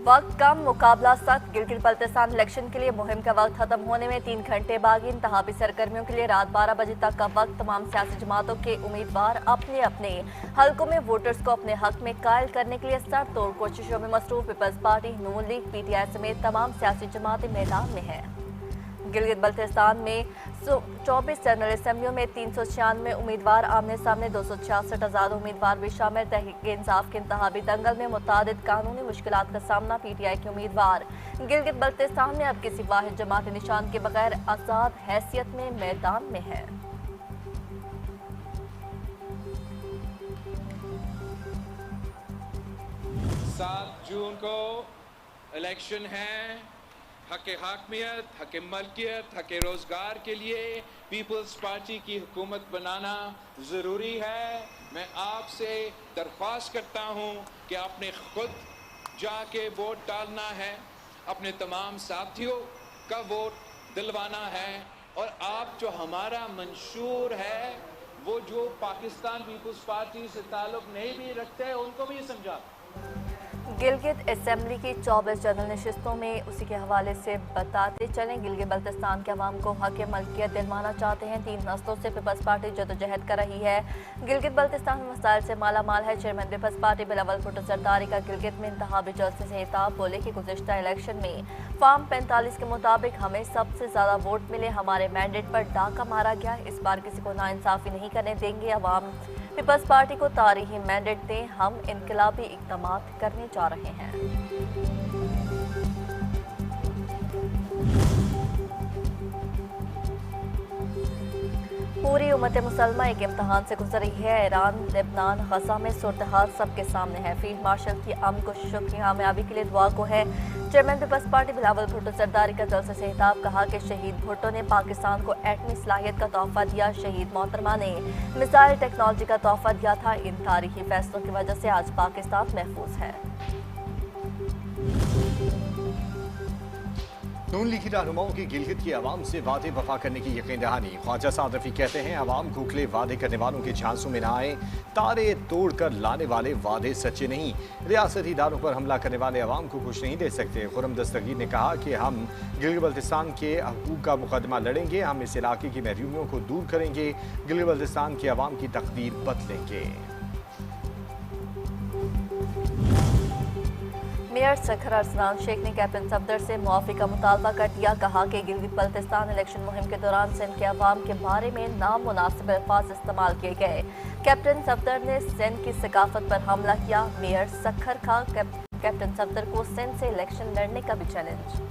वक्त कम, मुकाबला सख्त। गिलगित बल्तिस्तान इलेक्शन के लिए मुहिम का वक्त खत्म होने में 3 घंटे बाकी। इंतखाबी सरगर्मियों के लिए रात 12 बजे तक का वक्त। तमाम सियासी जमातों के उम्मीदवार अपने अपने हलकों में वोटर्स को अपने हक में कायल करने के लिए सर तोड़ कोशिशों में मसरूफ। पीपल्स पार्टी, नून लीग, PTI समेत तमाम सियासी जमातें मैदान में हैं। गिलगित बल्तिस्तान में 24 जनरल असम्बलियों में 396 उम्मीदवार आमने सामने, 266 आज़ाद उम्मीदवार भी शामिल। तहरीक इंसाफ के इंतखाबी दंगल में मुतादिद कानूनी मुश्किलात का सामना। PTI के उम्मीदवार गिलगित बल्तिस्तान में अब किसी वाहिद जमात निशान के बगैर आज़ाद हैसियत में मैदान में है। 7 जून को इलेक्शन है। हक हाकमियत, हक मलकियत, हक रोजगार के लिए पीपल्स पार्टी की हुकूमत बनाना ज़रूरी है। मैं आपसे दरख्वास्त करता हूं कि आपने खुद जाके वोट डालना है, अपने तमाम साथियों का वोट दिलवाना है। और आप जो हमारा मंशूर है, वो जो पाकिस्तान पीपल्स पार्टी से ताल्लुक़ नहीं भी रखते हैं, उनको भी समझा। गिलगित असेंबली की 24 जनरल नशिस्तों में उसी के हवाले से बताते चलें। गिलगित बल्तिस्तान के अवाम को हक मलकियत दिलवाना चाहते हैं। 3 नस्लों से पीपल्स पार्टी जदोजहद कर रही है। गिलगित बल्तिस्तान मसाइल से माला माल है। चेयरमैन पीपल्स पार्टी बिलावल भुट्टो जरदारी का गिलगित में इंतखाबी जलसे से हिताब। बोले कि गुज़िश्ता इलेक्शन में फॉर्म 45 के मुताबिक हमें सबसे ज़्यादा वोट मिले, हमारे मैंडेट पर डाका मारा गया। इस बार किसी को नाइंसाफ़ी नहीं करने देंगे। अवाम पीपल्स पार्टी को तारीखी मैंडेट दें, हम इनकलाबी इक़दामात करने जा रहे हैं। पूरी उम्मत मुसलमा एक इम्तहान से गुजर रही है। ईरान, लेबनान, गजा में सूरत हाल सबके सामने है। फील्ड मार्शल की अमन को शुक्रिया, कामयाबी के लिए दुआ को है। चेयरमैन पीपल्स पार्टी बिलावल भुट्टो जरदारी का जलसे से हिताब। कहा कि शहीद भुट्टो ने पाकिस्तान को एटमी सलाहियत का तोहफा दिया। शहीद मोहतरमा ने मिसाइल टेक्नोलॉजी का तोहफा दिया था। इन तारीखी फैसलों की वजह से आज पाकिस्तान महफूज है। नून लीगी रहनुमाओं की गिलगित की आवाम से वादे वफा करने की यकीन दहानी। ख्वाजा साद रफी कहते हैं, आवाम खोखले वादे करने वालों के झांसों में ना आए। तारे तोड़ कर लाने वाले वादे सच्चे नहीं। रियासती इदारों पर हमला करने वाले आवाम को कुछ नहीं दे सकते। खुर्रम दस्तगीर ने कहा कि हम गिलगित बल्तिस्तान के हकूक का मुकदमा लड़ेंगे, हम इस इलाके की महरूमियों को दूर करेंगे, गिलगित बल्तिस्तान के आवाम की तकदीर बदलेंगे। मेयर सखर अरसलान शेख ने कैप्टन सफदर से मुआफ़ी का मुतालबा कर दिया। कहा कि गिलगित बल्तिस्तान इलेक्शन मुहिम के दौरान सिंध के अवाम के बारे में नामुनासिब अल्फाज इस्तेमाल किए गए। कैप्टन सफदर ने सिंध की सकाफत पर हमला किया। मेयर सखर का कैप्टन सफदर को सिंध से इलेक्शन लड़ने का भी चैलेंज।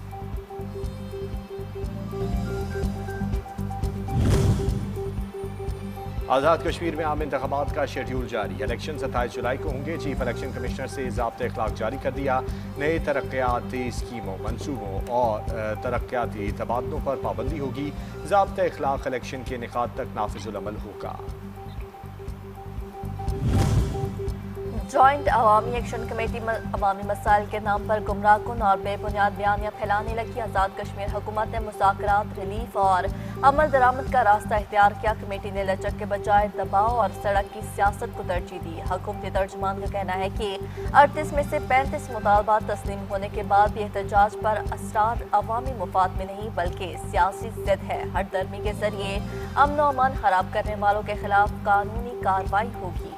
आज़ाद कश्मीर में आम इंतखाबात का शेड्यूल जारी। इलेक्शन 27 जुलाई को होंगे। चीफ इलेक्शन कमिश्नर से ज़ाब्ते अखलाक जारी कर दिया। नए तरक्याती स्कीमों, मनसूबों और तरक्याती तबादलों पर पाबंदी होगी। ज़ाब्ते अखलाक इलेक्शन के निकात तक नाफिजुल अमल होगा। जॉइंट अवामी एक्शन कमेटी अवामी मसाइल के नाम पर गुमराह कुन और बेबुनियाद बयानियाँ फैलाने लगी। आज़ाद कश्मीर हुकूमत ने मुज़ाकरात, रिलीफ और अमल दरामद का रास्ता इख्तियार किया। कमेटी ने लचक के बजाय दबाव और सड़क की सियासत को तरजीह दी। हुकूमती तर्जुमान का कहना है कि 38 में से 35 मुतालबात तस्लीम होने के बाद भी एहतजाज पर असरार अवामी मुफाद में नहीं बल्कि सियासी जिद है। हटदर्मी के जरिए अमन व अमान खराब करने वालों के खिलाफ कानूनी कार्रवाई होगी।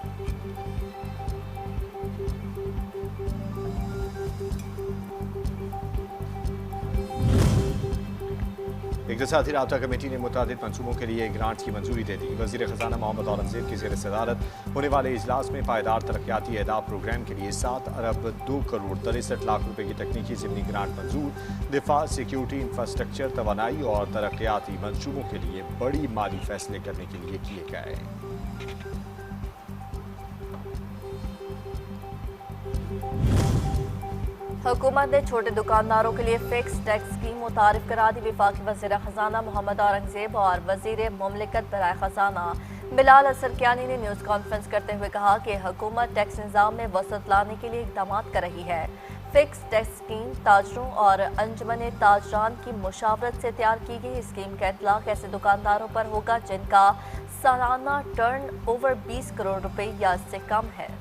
इक़्तिसादी राब्ता कमेटी ने मुतादिद मनसूबों के लिए ग्रांट्स की मंजूरी दे दी। वज़ीर ख़जाना मोहम्मद औरंगज़ेब की ज़ेर सदारत होने वाले इजलास में पायदार तरक्याती अहदाफ प्रोग्राम के लिए 7 अरब 2 करोड़ 63 लाख रुपए की तकनीकी ज़िमनी ग्रांट मंजूर। दिफा, सिक्योरिटी, इंफ्रास्ट्रक्चर, तवानाई और तरक्याती मनसूबों के लिए बड़ी माली फैसले करने के लिए किए गए। हुकूमत ने छोटे दुकानदारों के लिए फिक्स टैक्स स्कीम मुतारिफ करा दी। वफाकी वज़ीर ख़जाना मोहम्मद औरंगज़ेब और वज़ीर मुमलिकत बराए ख़जाना बिलाल असरकियानी ने न्यूज़ कॉन्फ्रेंस करते हुए कहा कि हुकूमत टैक्स निज़ाम में वसअत लाने के लिए इक़दाम कर रही है। फिक्स टैक्स स्कीम ताजरों और अंजुमन ताजरान की मुशावरत से तैयार की गई। स्कीम का इतलाक़ ऐसे दुकानदारों पर होगा जिनका सालाना टर्न ओवर 20 करोड़ रुपए या इससे कम है।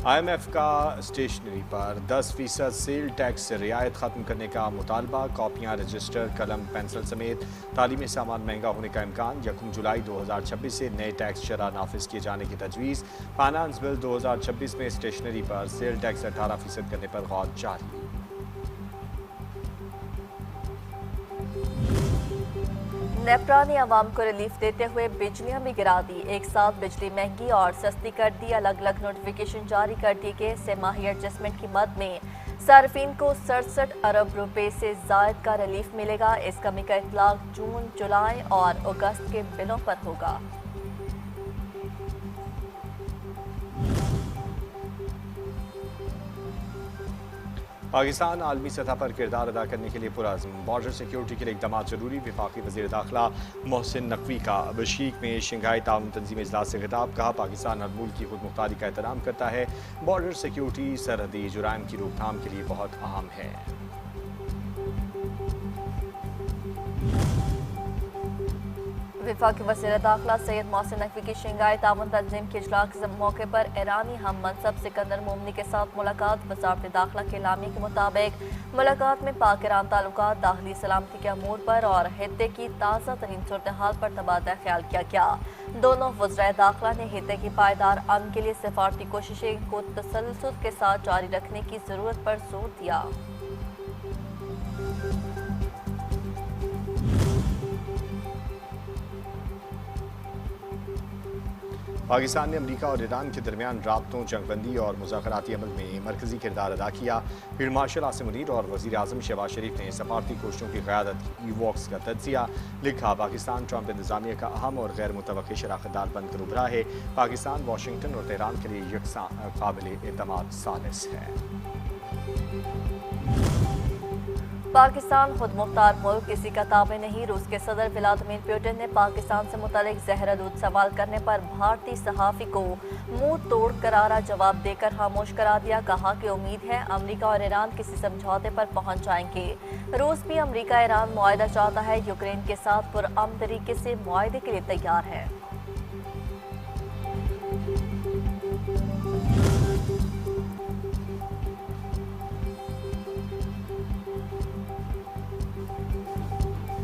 IMF का स्टेशनरी पर 10% सेल टैक्स से रियायत खत्म करने का मुतालबा। कॉपियां, रजिस्टर, कलम, पेंसिल समेत तालीमी सामान महंगा होने का इम्कान। 1 जुलाई 2026 से नए टैक्स शरह नाफिज किए जाने की तजवीज़। फाइनेंस बिल 2026 में स्टेशनरी पर सेल टैक्स 18% करने पर गौर जारी। नेपरा ने आवाम को रिलीफ देते हुए बिजलियां भी गिरा दी। एक साथ बिजली महंगी और सस्ती कर दी। अलग अलग नोटिफिकेशन जारी कर दी कि इससे माही एडजस्टमेंट की मद में सार्फिन को 67 अरब रुपए से जायद का रिलीफ मिलेगा। इस कमी का इतलाक जून, जुलाई और अगस्त के बिलों पर होगा। पाकिस्तान आलमी सतह पर किरदार अदा करने के लिए पुरअज़्म। बॉर्डर सिक्योरिटी के लिए इक़दाम जरूरी। वफाकी वज़ीर दाखिला मोहसिन नकवी का बशीक में शंघाई ताउन तंजीम इजलास से खिताब। कहा, पाकिस्तान हर मुल्क की खुद मुख्तारी का एहतराम करता है। बॉर्डर सिक्योरिटी सरहदी जुराइम की रोकथाम के लिए बहुत अहम है। वफाकी वज़ीर दाखिला सैयद मोहसिन नकवी की शंघाई ताउन तंजीम के इजलास के मौके पर ईरानी हम मनसब सिकंदर मोमनी के साथ मुलाकात। वज़ारत दाखिला के एलामिया के मुताबिक मुलाकात में पाक ईरान ताल्लुकात, दाखिली सलामती के अमूर पर और हित्ते की ताज़ा तरीन सूरत हाल पर तबादला ख्याल किया गया। दोनों वज़राए दाखिला ने हित्ते की पायदार अमन के लिए सिफारती कोशिशें को तसल्सल के साथ जारी रखने की ज़रूरत पर जोर दिया। पाकिस्तान ने अमरीका और ईरान के दरमियान राब्तों, जंगबंदी और मुज़ाकराती अमल में मरकजी किरदार अदा किया। फील्ड मार्शल आसिम मुनीर और वज़ीर आज़म शहबाज शरीफ ने सफारती कोशिशों की क़यादत की। ईवॉक्स का तज्ज़िया। लिखा, पाकिस्तान ट्रंप इंतज़ामिया का अहम और गैर मुतवक्किल शराकतदार बनकर उभरा है। पाकिस्तान वाशिंगटन और तेहरान के लिए यकसा काबिल एतमाद सालिस है। पाकिस्तान खुद मुख्तार मुल्क किसी का ताबे नहीं। रूस के सदर व्लादिमीर पुतिन ने पाकिस्तान से मुतालिक ज़हरालूद सवाल करने पर भारतीय सहाफ़ी को मुंह तोड़ करारा जवाब देकर खामोश करा दिया। कहा कि उम्मीद है अमरीका और ईरान किसी समझौते पर पहुंच जाएंगे। रूस भी अमरीका ईरान मुआहदा चाहता है। यूक्रेन के साथ पुरअमन तरीके से मुआहदे के लिए तैयार है।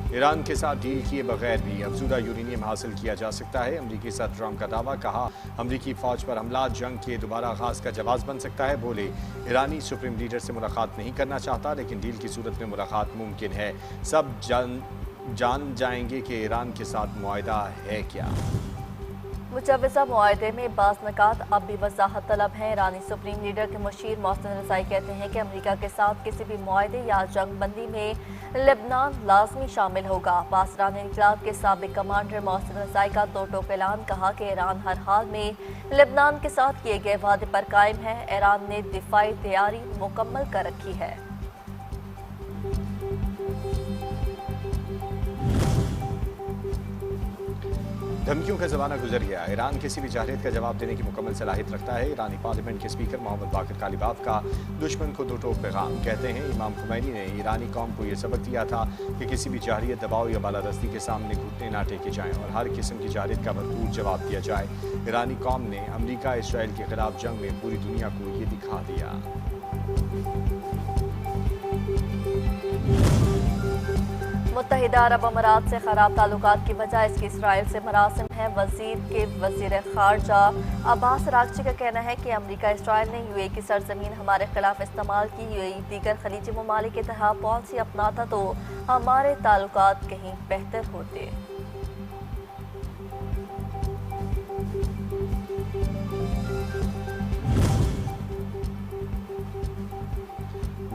ईरान के साथ डील किए बगैर भी अफजूदा यूरेनियम हासिल किया जा सकता है। अमरीकी सदर ट्रंप का दावा। कहा, अमरीकी फौज पर हमला जंग के दोबारा आगाज का जवाब बन सकता है। बोले, ईरानी सुप्रीम लीडर से मुलाकात नहीं करना चाहता, लेकिन डील की सूरत में मुलाकात मुमकिन है। सब जान जाएंगे कि ईरान के साथ मुआहदा है क्या। मुजव्वज़ा मुआहदे में बाज़ निकात अब भी वज़ाहत तलब हैं। ईरानी सुप्रीम लीडर के मुशीर मोहसिन रज़ाई कहते हैं कि अमरीका के साथ किसी भी मुआहदे या जंग बंदी में लेबनान लाजमी शामिल होगा। बासरान इनकलाब के साबिक कमांडर मोहसिन रज़ाई का दो टोक ऐलान। कहा कि ईरान हर हाल में लेबनान के साथ किए गए वादे पर कायम है। ईरान ने दिफाई तैयारी मुकम्मल कर रखी है। धमकियों का ज़माना गुजर गया। ईरान किसी भी जाहिलियत का जवाब देने की मुकम्मल सलाहियत रखता है। ईरानी पार्लियामेंट के स्पीकर मोहम्मद बाकर कालिबाफ का दुश्मन को दो टोक पैगाम। कहते हैं, इमाम खुमैनी ने ईरानी कौम को यह सबक दिया था कि किसी भी जाहिलियत, दबाव या बालादस्ती के सामने घुटने ना टेके जाएं और हर किस्म की जाहिलियत का भरपूर जवाब दिया जाए। ईरानी कौम ने अमरीका इसराइल के खिलाफ जंग में पूरी दुनिया को ये दिखा दिया। मुत्तहिदा अरब अमारात से खराब ताल्लुकात की वजह इसकी इसराइल से मरासिम है। वज़ीर खारजा अब्बास अराग़ची का कहना है कि अमरीका इसराइल ने यूएई की सरजमीन हमारे खिलाफ इस्तेमाल की। यूएई दीगर खलीजी ममालिक के तहत पॉलिसी अपनाता तो हमारे ताल्लुकात कहीं बेहतर होते।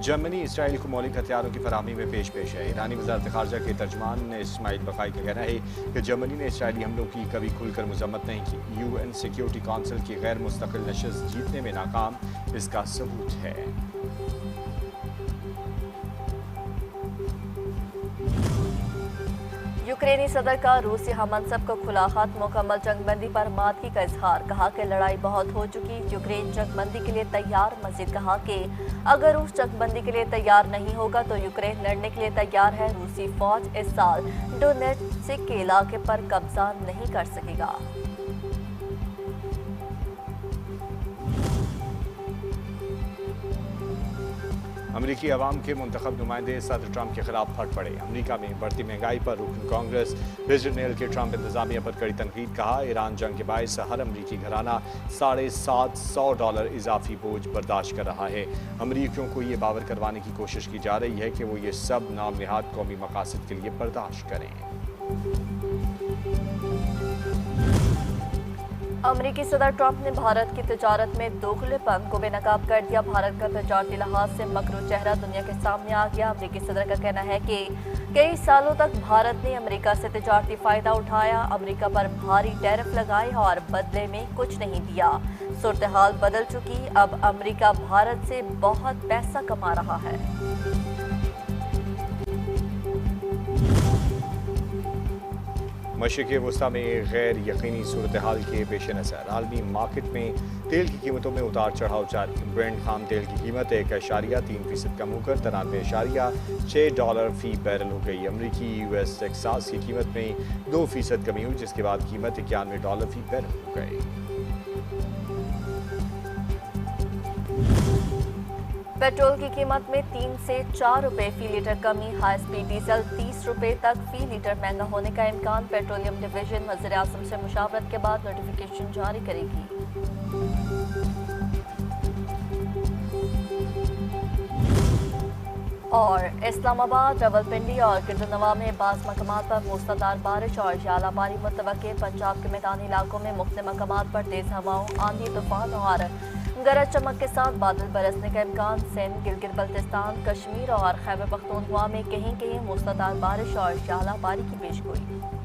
जर्मनी इसराइल को मौलिक हथियारों की फराहमी में पेश है। ईरानी वज़ारत ख़ारजा के तर्जमान इस्माइल बक़ाई का कहना है कि जर्मनी ने इसराइली हमलों की कभी खुलकर मज़म्मत नहीं की। यूएन सिक्योरिटी काउंसिल की गैर मुस्तकिल नशिस्त जीतने में नाकाम, इसका सबूत है। यूक्रेनी सदर का रूसी हममनसब को खुला खत। मुकम्मल जंगबंदी पर मादगी का इजहार। कहा कि लड़ाई बहुत हो चुकी, यूक्रेन जंगबंदी के लिए तैयार। मजीद कहा कि अगर रूस जंगबंदी के लिए तैयार नहीं होगा तो यूक्रेन लड़ने के लिए तैयार है। रूसी फौज इस साल डोनेट्स्क के इलाके पर कब्जा नहीं कर सकेगा। अमरीकी अवाम के मुंतखब नुमाइंदे सदर ट्रंप के खिलाफ फट पड़े। अमरीका में बढ़ती महंगाई पर रुकन कांग्रेस प्रेसिडेंट ने के ट्रंप इंतजामिया पर कड़ी तनकीद। कहा, ईरान जंग के बायस हर अमरीकी घराना $750 इजाफी बोझ बर्दाश्त कर रहा है। अमरीकियों को ये बावर करवाने की कोशिश की जा रही है कि वो ये सब नाम निहाद कौमी मकासद के लिए बर्दाश्त करें। अमरीकी सदर ट्रंप ने भारत की तिजारत में दोगलेपन को बेनकाब कर दिया। भारत का तिजारती लिहाज से मकरू चेहरा दुनिया के सामने आ गया। अमरीकी सदर का कहना है कि कई सालों तक भारत ने अमरीका से तिजारती फायदा उठाया, अमरीका पर भारी टैरिफ लगाए और बदले में कुछ नहीं दिया। सूरत हाल बदल चुकी, अब अमरीका भारत से बहुत पैसा कमा रहा है। मशरिक़ वस्ता में गैर यकीनी सूरत हाल के पेश नज़र आलमी मार्केट में तेल की कीमतों में उतार चढ़ाव जारी। ब्रेंट खाम तेल की कीमत 1.3% कम होकर $93.6 फी बैरल हो गई। अमरीकी US टेक्सास की कीमत में 2% कमी हुई, जिसके बाद कीमत $91 फी बैरल हो गई। पेट्रोल की कीमत में 3 से 4 रुपए फी लीटर कमी। हाई स्पीड डीजल 30 रुपए तक फी लीटर महंगा होने का इम्कान। पेट्रोलियम डिवीजन वज़ीर आज़म से मुशावरत के बाद नोटिफिकेशन जारी करेगी। और इस्लामाबाद, रावलपिंडी और गिरदनवा में बाज़ मकामात पर मूसलाधार बारिश और ज़्यादाबारी मुतवक्के। पंजाब के मैदानी इलाकों में मुख्तलिफ मकामात पर तेज़ हवाओं, आंधी, तूफान और गरज चमक के साथ बादल बरसने का इम्कान। सिंध, गिलगित बल्तिस्तान, कश्मीर और खैबर पख्तूनख्वा में कहीं कहीं मूसलाधार बारिश और ज़्यादाबारी की पेशगोई।